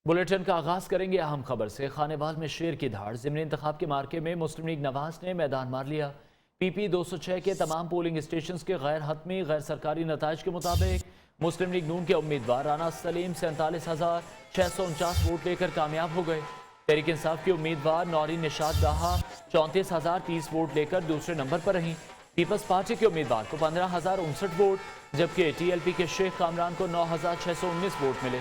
Bulletin का आगाज करेंगे अहम खबर से। खानेवाल में शेर की धाड़। ज़िमनी इंतखाब के मार्के में मुस्लिम लीग नवाज ने मैदान मार लिया। पीपी 206 के तमाम पोलिंग स्टेशन के गैर हतमी गैर सरकारी नताज के मुताबिक मुस्लिम लीग नून के उम्मीदवार राना सलीम 47,649 वोट लेकर कामयाब हो गए। तहरीक इंसाफ के उम्मीदवार नौरीन निशात दाहा 34,030 वोट लेकर दूसरे नंबर पर रहीं। पीपल्स पार्टी के उम्मीदवार को 15,059 वोट, जबकि टीएलपी के शेख कामरान को 9,619 वोट मिले।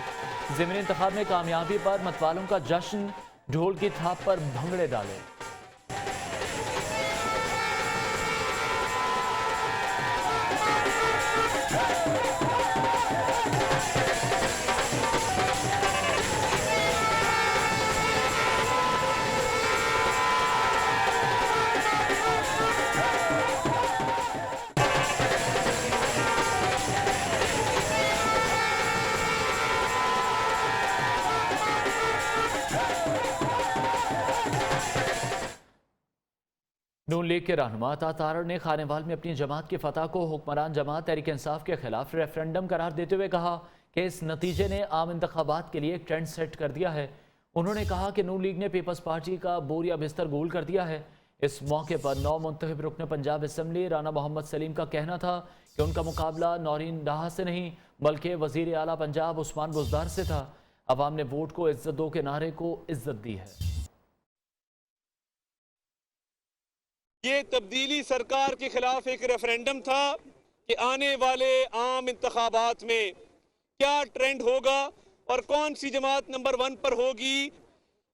ज़िमनी इंतखाब में कामयाबी पर मतवालों का जश्न, ढोल की थाप पर भंगड़े डाले। नून लीग के रहनुमा तातार ने खानेवाल में अपनी जमात की फतह को हुक्मरान जमात तहरीक इंसाफ के खिलाफ रेफरेंडम करार देते हुए कहा कि इस नतीजे ने आम इंतखाबात के लिए एक ट्रेंड सेट कर दिया है। उन्होंने कहा कि नून लीग ने पीपल्स पार्टी का बोरिया बिस्तर गोल कर दिया है। इस मौके पर नौ मुंतखब रुकन पंजाब असम्बली राना मोहम्मद सलीम का कहना था कि उनका मुकाबला नौरीन डाहा से नहीं बल्कि वजीर आला पंजाब उस्मान बुज़दार से था। अवाम ने वोट को इज्जत दो के नारे को इज्जत दी है। ये तब्दीली सरकार के खिलाफ एक रेफरेंडम था कि आने वाले आम इंतखाबात में क्या ट्रेंड होगा और कौन सी जमात नंबर 1 पर होगी।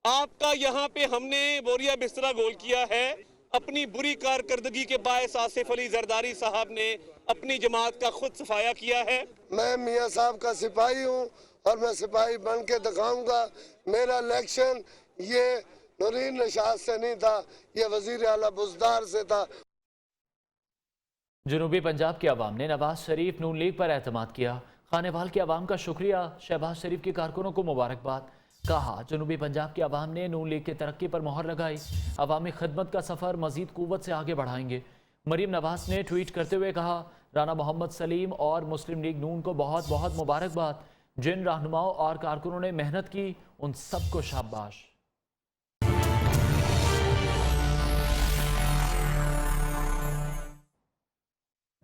आपका यहाँ पे हमने बोरिया बिस्तरा गोल किया है। अपनी बुरी कारकर्दगी के बायस आसिफ अली जरदारी साहब ने अपनी जमात का खुद सफाया किया है। मैं मियाँ साहब का सिपाही हूँ और मैं सिपाही बन के दिखाऊंगा। मेरा इलेक्शन ये नौरीन निशात से नहीं था, यह वजीर आला बुज़दार से था। जनूबी पंजाब के अवाम ने नवाज शरीफ नून लीग पर एतमाद किया। खानेवाल के अवाम का शुक्रिया, शहबाज शरीफ के कारकुनों को मुबारकबाद। कहा जनूबी पंजाब के अवाम ने नून लीग की तरक्की पर मोहर लगाई। अवामी खिदमत का सफ़र मजीद कुव्वत से आगे बढ़ाएंगे। मरीम नवाज ने ट्वीट करते हुए कहा राना मोहम्मद सलीम और मुस्लिम लीग नून को बहुत बहुत मुबारकबाद। जिन रहनुमाओं और कारकुनों ने मेहनत की उन सबको शाबाश।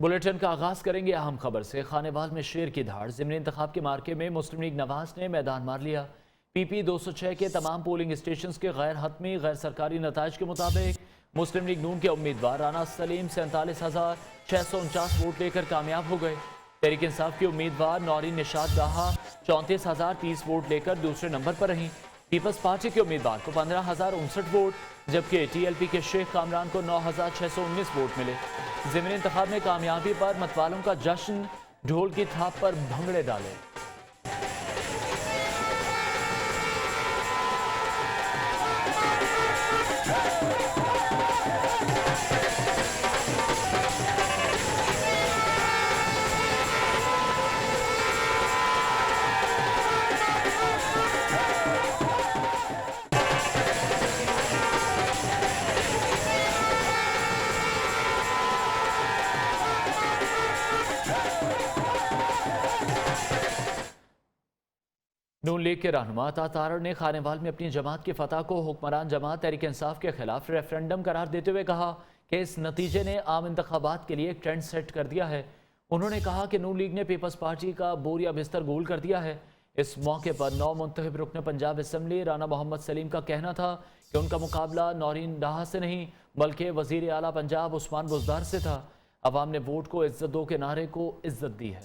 बुलेटिन का आगाज करेंगे अहम खबर से। खानेवाल में शेर की धाड़। ज़िमनी इंतखाब के मार्के में मुस्लिम लीग नवाज ने मैदान मार लिया। पीपी 206 के तमाम पोलिंग स्टेशन के गैर हतमी गैर सरकारी नताज के मुताबिक मुस्लिम लीग नून के उम्मीदवार राना सलीम 47,649 वोट लेकर कामयाब हो गए। तहरीक इंसाफ के उम्मीदवार नौरीन निशात दाहा 34,030 वोट लेकर दूसरे नंबर पर रहीं। पीपल्स पार्टी के उम्मीदवार को 15,059 वोट, जबकि टीएलपी के शेख कामरान को 9,619 वोट मिले। ज़िमनी इंतखाब में कामयाबी पर मतवालों का जश्न, ढोल की थाप पर भंगड़े डाले। नून लीग के रहनुमा तातार ने खानेवाल में अपनी जमात की फतह को हुक्मरान जमात तहरीक इंसाफ के खिलाफ रेफरेंडम करार देते हुए कहा कि इस नतीजे ने आम इंतखाबात के लिए एक ट्रेंड सेट कर दिया है। उन्होंने कहा कि नून लीग ने पीपल्स पार्टी का बोरिया बिस्तर गोल कर दिया है। इस मौके पर नौ मुंतखब रुकन पंजाब असम्बली राना मोहम्मद सलीम का कहना था कि उनका मुकाबला नौरीन डाहा से नहीं बल्कि वजीर आला पंजाब उस्मान बुज़दार से था। अवाम ने वोट को इज्जत दो के नारे को इज्जत दी है।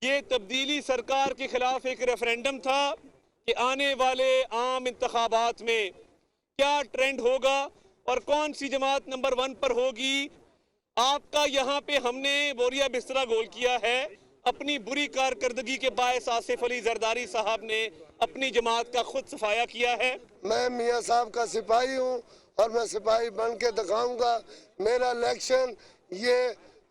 ये तब्दीली सरकार के खिलाफ एक रेफरेंडम था कि आने वाले आम इंतखाबात में क्या ट्रेंड होगा और कौन सी जमात नंबर 1 पर होगी। आपका यहाँ पे हमने बोरिया बिस्तरा गोल किया है। अपनी बुरी कारकर्दगी के बायस आसिफ अली जरदारी साहब ने अपनी जमात का खुद सफाया किया है। मैं मियाँ साहब का सिपाही हूँ और मैं सिपाही बन के दिखाऊंगा। मेरा इलेक्शन ये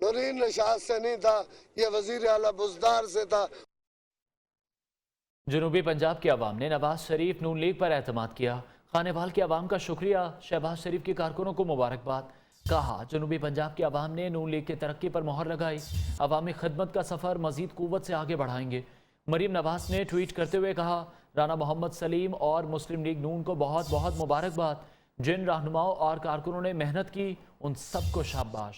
नौरीन निशात से नहीं था, यह वजीर आला बुज़दार से था। जनूबी पंजाब के अवाम ने नवाज शरीफ नून लीग पर एतमाद किया। खानेवाल के अवाम का शुक्रिया, शहबाज शरीफ के कारकुनों को मुबारकबाद। कहा जनूबी पंजाब के अवाम ने नून लीग की तरक्की पर मोहर लगाई। अवामी खिदमत का सफ़र मजीद कुव्वत से आगे बढ़ाएंगे। मरीम नवाज ने ट्वीट करते हुए कहा, राना मोहम्मद सलीम और मुस्लिम लीग नून को बहुत बहुत मुबारकबाद। जिन रहनुमाओं और कारकुनों ने मेहनत की उन सबको शाबाश।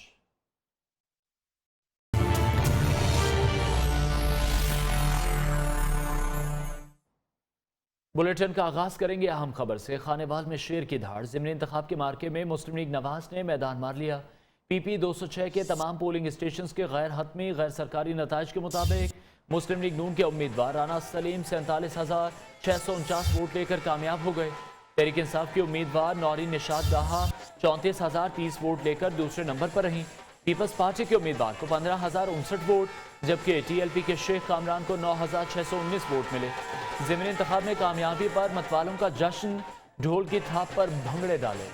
बुलेटिन का आगाज करेंगे अहम खबर से। खानेवाल में शेर की धाड़, ज़िमनी इंतखाब के मार्के में मुस्लिम लीग नवाज ने मैदान मार लिया। PP 206 के तमाम पोलिंग स्टेशन के गैर हतमी गैर सरकारी नताइज के मुताबिक मुस्लिम लीग नून के उम्मीदवार राना सलीम 47,649 वोट लेकर कामयाब हो गए। तहरीक इंसाफ के उम्मीदवार नौरीन निशात दाहा 34,030 वोट लेकर दूसरे नंबर पर रहीं। पीपल्स पार्टी के उम्मीदवार को 15,059 वोट, जबकि TLP के शेख कामरान को 9,619 वोट मिले। ज़िमनी इंतखाब में कामयाबी पर मतवालों का जश्न, ढोल की थाप पर भंगड़े डाले।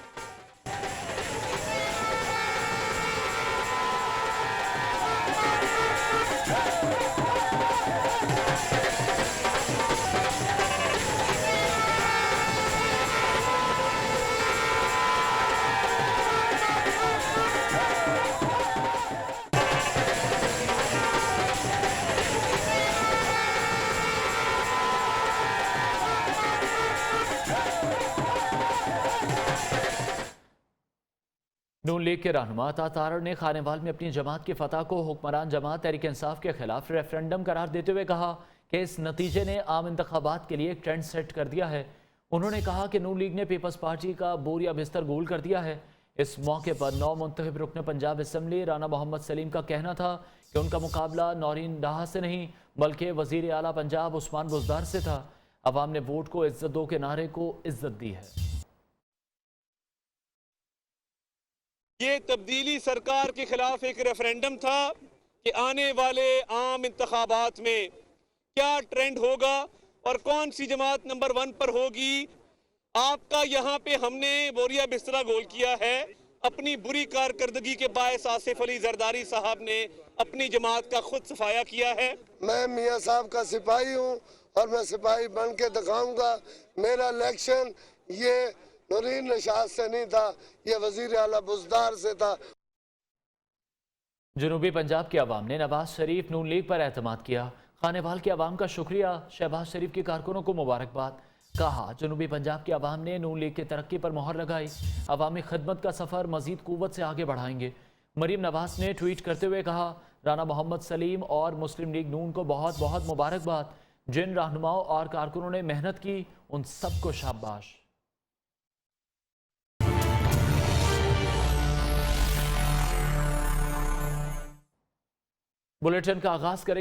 नून लीग के रहनुमा तातार ने खानेवाल में अपनी जमात की फतह को हुक्मरान जमात तहरीक इंसाफ के खिलाफ रेफरेंडम करार देते हुए कहा कि इस नतीजे ने आम इंतखाबात के लिए एक ट्रेंड सेट कर दिया है। उन्होंने कहा कि नून लीग ने पीपल्स पार्टी का बोरिया बिस्तर गोल कर दिया है। इस मौके पर नौ मुंतखब रुकन पंजाब असम्बली राना मोहम्मद सलीम का कहना था कि उनका मुकाबला नौरीन डाहा से नहीं बल्कि वजीर आला पंजाब उस्मान बुज़दार से था। अवाम ने वोट को इज्जत दो के नारे को इज्जत दी है। ये तब्दीली सरकार के खिलाफ एक रेफरेंडम था कि आने वाले आम इंतखाबात में क्या ट्रेंड होगा और कौन सी जमात नंबर 1 पर होगी। आपका यहाँ पे हमने बोरिया बिस्तरा गोल किया है। अपनी बुरी कारकर्दगी के बायस आसिफ अली जरदारी साहब ने अपनी जमात का खुद सफाया किया है। मैं मियाँ साहब का सिपाही हूँ और मैं सिपाही बन के दिखाऊंगा। मेरा इलेक्शन ये नूरीन निशात से नहीं था, ये वजीर आला बुज़दार से था। जनूबी पंजाब के अवाम ने नवाज शरीफ नून लीग पर एतमाद किया। खानेवाल के अवाम का शुक्रिया, शहबाज शरीफ के कारकुनों को मुबारकबाद। कहा, जनूबी पंजाब के अवाम ने नून लीग की तरक्की पर मोहर लगाई। अवामी खिदमत का सफ़र मजीद कुव्वत से आगे बढ़ाएंगे। मरीम नवाज ने ट्वीट करते हुए कहा, राना मोहम्मद सलीम और मुस्लिम लीग नून को बहुत बहुत मुबारकबाद। जिन रहनुमाओं और कारकुनों ने मेहनत की उन सबको शाबाश। बुलेटिन का आगाज करेंगे।